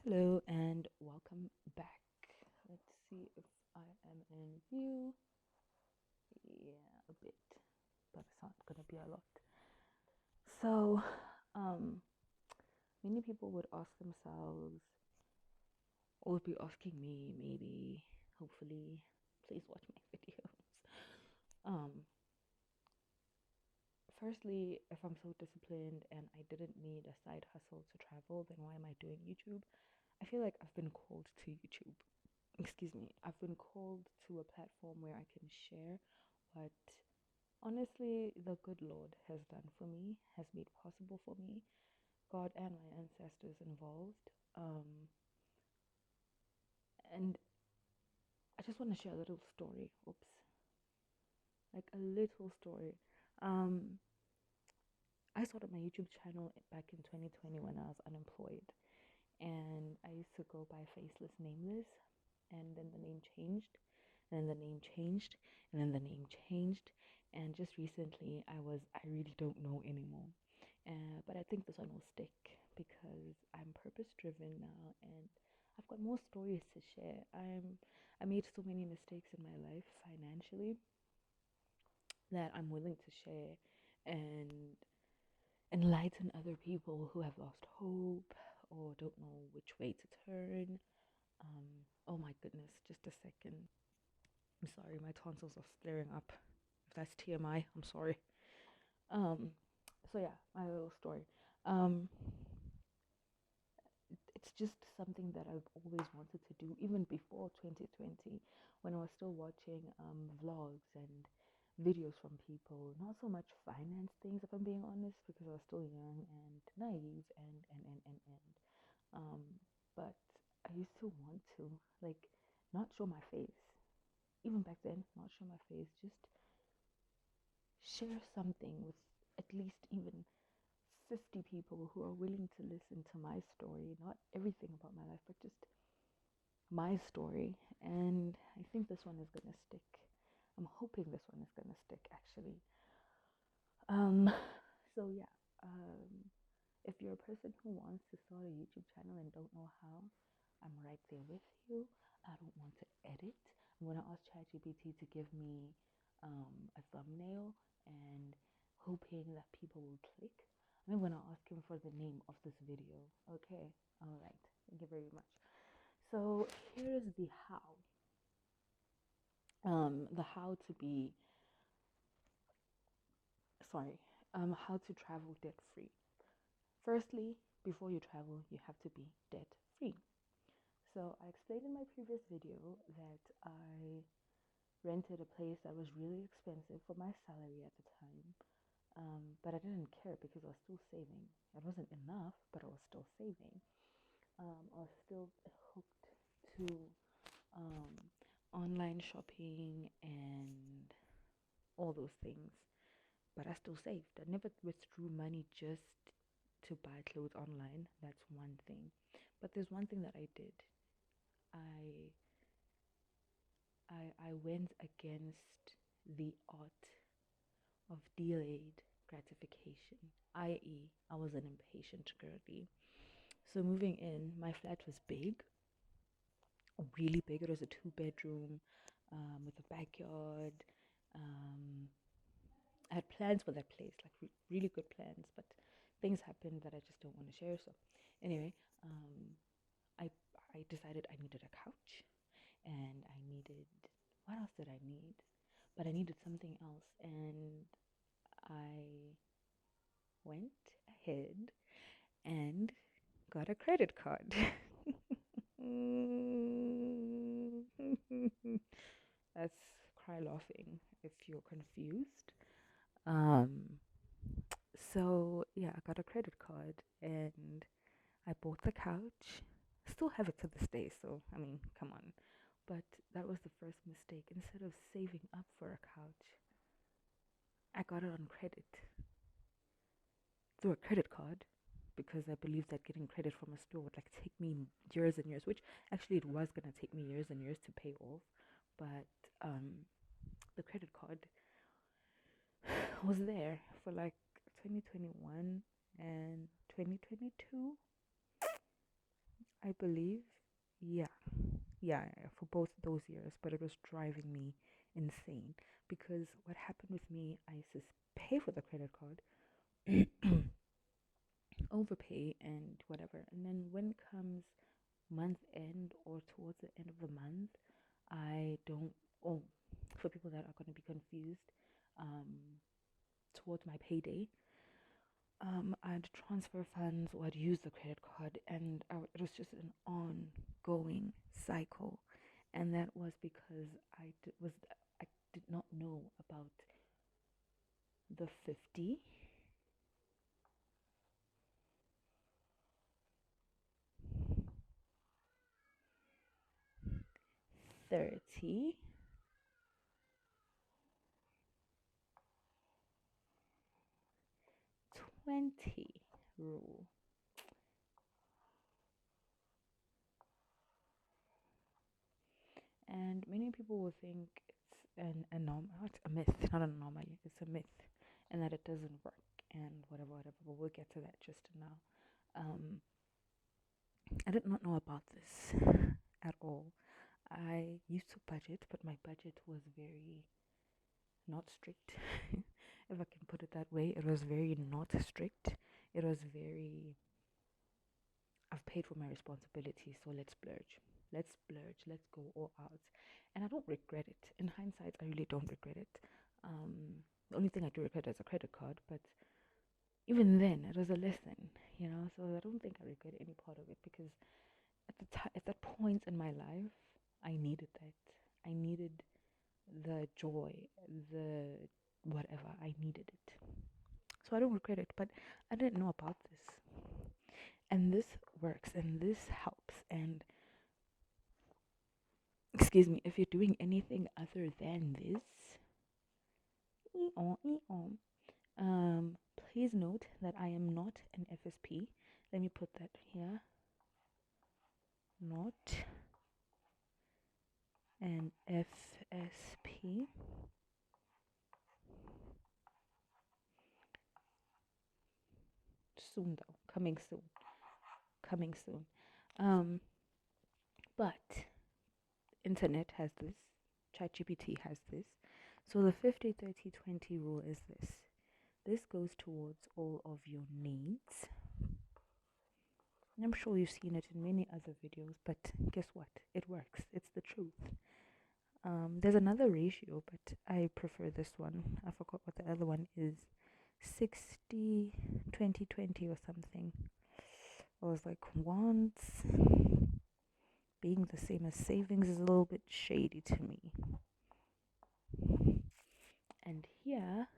Hello and welcome back. Let's see if I am in view. Yeah, a bit, but it's not gonna be a lot. So, um, many people would ask themselves, or would be asking me, maybe, hopefully, please watch my videos. Um, Firstly, if I'm so disciplined and I didn't need a side hustle to travel, then why am I doing YouTube? I feel like I've been called to YouTube. Excuse me, I've been called to a platform where I can share what honestly the good Lord has done for me, has made possible for me, God and my ancestors involved. And I just want to share a little story. Oops, like a little story. Um, I started my YouTube channel back in 2020 when I was unemployed, and I used to go by Faceless Nameless, and then the name changed, and then the name changed, and then the name changed, and just recently I really don't know anymore. But I think this one will stick because I'm purpose driven now, and I've got more stories to share. I made so many mistakes in my life financially that I'm willing to share and enlighten other people who have lost hope or don't know which way to turn. Oh my goodness, just a second. I'm sorry, my tonsils are flaring up. If that's TMI, I'm sorry. Um, so yeah, my little story. Um, it's just something that I've always wanted to do, even before 2020, when I was still watching vlogs and videos from people. Not so much finance things, if I'm being honest, because I was still young and naive and. Um, but I used to want to like not show my face, even back then, not show my face, just share something with at least even 50 people who are willing to listen to my story, not everything about my life, but just my story. And I think this one is gonna stick. I'm hoping this one is gonna stick actually. Um, so yeah, if you're a person who wants to start a YouTube channel and don't know how, I'm right there with you. I don't want to edit. I'm gonna ask ChatGPT to give me a thumbnail and hoping that people will click. I'm gonna ask him for the name of this video. Okay, all right. Thank you very much. So here's the how. The how to be sorry. How to travel debt free. Firstly, before you travel, you have to be debt free. So I explained in my previous video that I rented a place that was really expensive for my salary at the time. But I didn't care because I was still saving. It wasn't enough, but I was still saving. I was still hooked to um, online shopping and all those things. But I still saved. I never withdrew money just to buy clothes online. That's one thing. But there's one thing that I did. I I went against the art of delayed gratification, i.e., I was an impatient girly. So moving in, my flat was big, really big. It was a two-bedroom with a backyard. Um, I had plans for that place, like really good plans, but things happened that I just don't want to share. So anyway, um, I I decided I needed a couch, and I needed what else did I need? But I needed something else, and I went ahead and got a credit card. That's cry laughing if you're confused. Um, so yeah, I got a credit card and I bought the couch. Still have it to this day, so I mean, come on. But that was the first mistake. Instead of saving up for a couch, I got it on credit through a credit card because I believed that getting credit from a store would like take me years and years, which actually it was gonna take me years and years to pay off. But the credit card was there for like 2021 and 2022. I I believe. Yeah, yeah, for both those years, but it was driving me insane because what happened with me, I used to pay for the credit card, overpay and whatever, and then when it comes month end or towards the end of the month, I don't. Oh, for people that are going to be confused, towards my payday, I'd transfer funds or I'd use the credit card, and it was just an ongoing cycle, and that was because I did not know about the 50, 30, 20 rule. And many people will think it's it's a myth, not an anomaly, it's a myth, and that it doesn't work and whatever, whatever. But we'll get to that just now. Um, I did not know about this at all. I used to budget, but my budget was very not strict. If I can put it that way, it was very not strict. It was very, I've paid for my responsibilities, so let's splurge. Let's splurge. Let's go all out. And I don't regret it. In hindsight, I really don't regret it. The only thing I do regret is a credit card, but even then, it was a lesson. So I don't think I regret any part of it because at that point in my life, I needed that. I needed the joy, the whatever. I needed it. So I don't regret it, but I didn't know about this. And this works and this helps. And excuse me, if you're doing anything other than this, um, please note that I am not an FSP. Let me put that here. Not an FSP. Soon though, coming soon. Coming soon. But internet has this, ChatGPT has this. So the 50-30-20 rule is this. This goes towards all of your needs. I'm sure you've seen it in many other videos, but guess what? It works. It's the truth. There's another ratio, but I prefer this one. I forgot what the other one is. 60-20-20 or something. I was like, wants being the same as savings is a little bit shady to me. And here,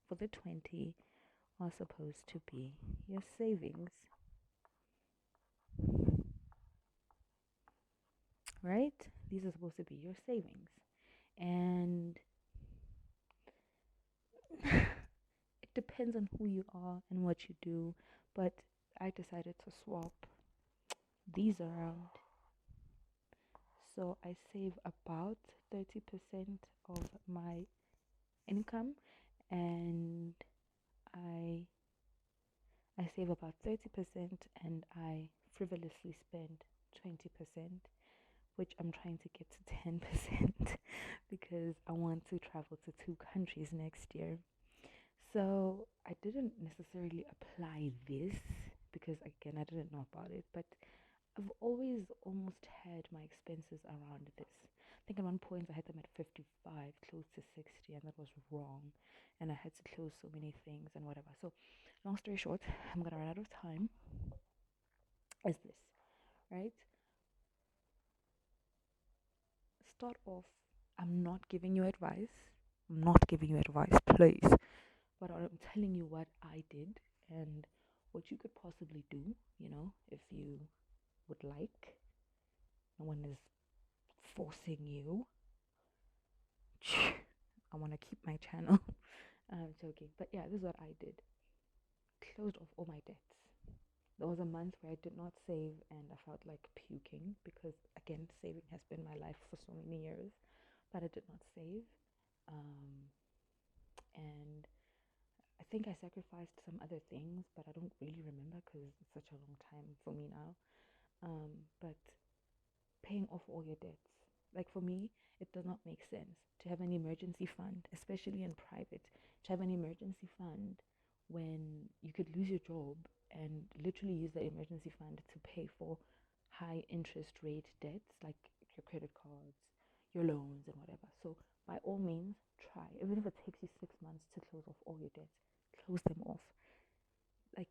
for the 20, are supposed to be your savings. Right? These are supposed to be your savings. And it depends on who you are and what you do, but I decided to swap these around. So I save about 30% of my income, and I I save about 30% and I frivolously spend 20%, which I'm trying to get to 10% because I want to travel to 2 countries next year. So I didn't necessarily apply this because again I didn't know about it, but I've always almost had my expenses around this. I think at one point I had them at 55, close to 60, and that was wrong. And I had to close so many things and whatever. So, long story short, I'm gonna run out of time. Is this right? Start off. I'm not giving you advice. I'm not giving you advice, please. But I'm telling you what I did and what you could possibly do, if you would like. No one is forcing you. I want to keep my channel. I'm joking. But yeah, this is what I did. Closed off all my debts. There was a month where I did not save and I felt like puking because, again, saving has been my life for so many years. But I did not save. And I think I sacrificed some other things, but I don't really remember because it's such a long time for me now. But paying off all your debts, like for me, it does not make sense to have an emergency fund, especially in private, to have an emergency fund when you could lose your job and literally use the emergency fund to pay for high interest rate debts like your credit cards, your loans, and whatever. So, by all means, try. Even if it takes you 6 months to close off all your debts, close them off. Like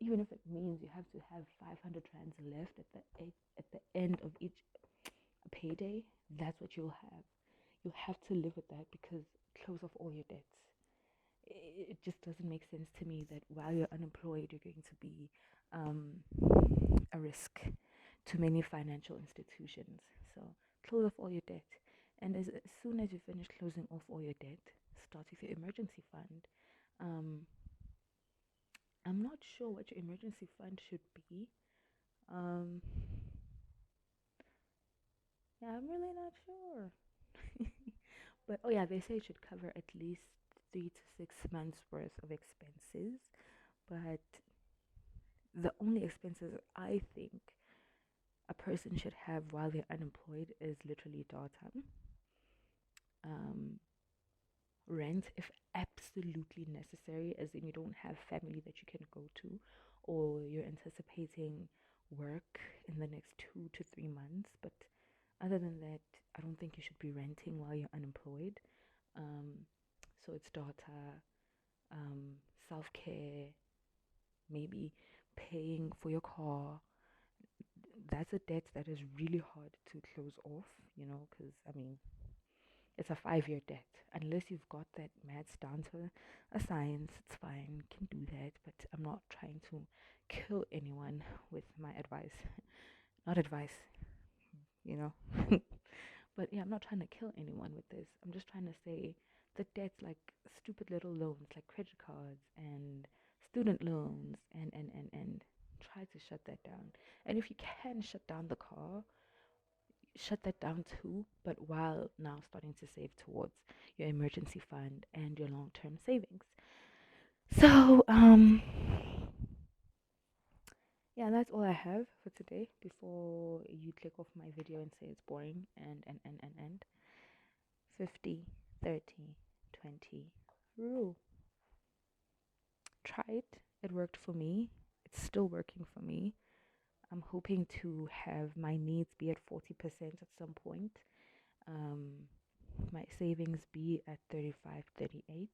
even if it means you have to have 500 rands left at the end of each payday, that's what you'll have. You'll have to live with that because close off all your debts. It just doesn't make sense to me that while you're unemployed, you're going to be um, a risk to many financial institutions. So close off all your debt. And as soon as you finish closing off all your debt, start with your emergency fund. Um, I'm not sure what your emergency fund should be. Um, yeah, I'm really not sure. But oh yeah, they say it should cover at least 3 to 6 months worth of expenses. But the only expenses I think a person should have while they're unemployed is literally data, um, rent if absolutely necessary, as in you don't have family that you can go to, or you're anticipating work in the next 2 to 3 months. But other than that, I don't think you should be renting while you're unemployed. Um, so it's data, self care, maybe paying for your car. That's a debt that is really hard to close off, because I mean, it's a 5 year debt. Unless you've got that maths down to a science, it's fine, can do that. But I'm not trying to kill anyone with my advice. Not advice, you know. But yeah, I'm not trying to kill anyone with this. I'm just trying to say the debts like stupid little loans like credit cards and student loans and try to shut that down. And if you can shut down the car, shut that down too, but while now starting to save towards your emergency fund and your long-term savings. So, yeah, that's all I have for today before you click off my video and say it's boring and 50, 30, 20 rule. Try it. It worked for me. It's still working for me. I'm hoping to have my needs be at 40% at some point. Um, my savings be at 35, 38,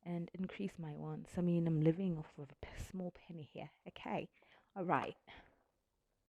and increase my wants. I mean, I'm living off of a small penny here. Okay. All right.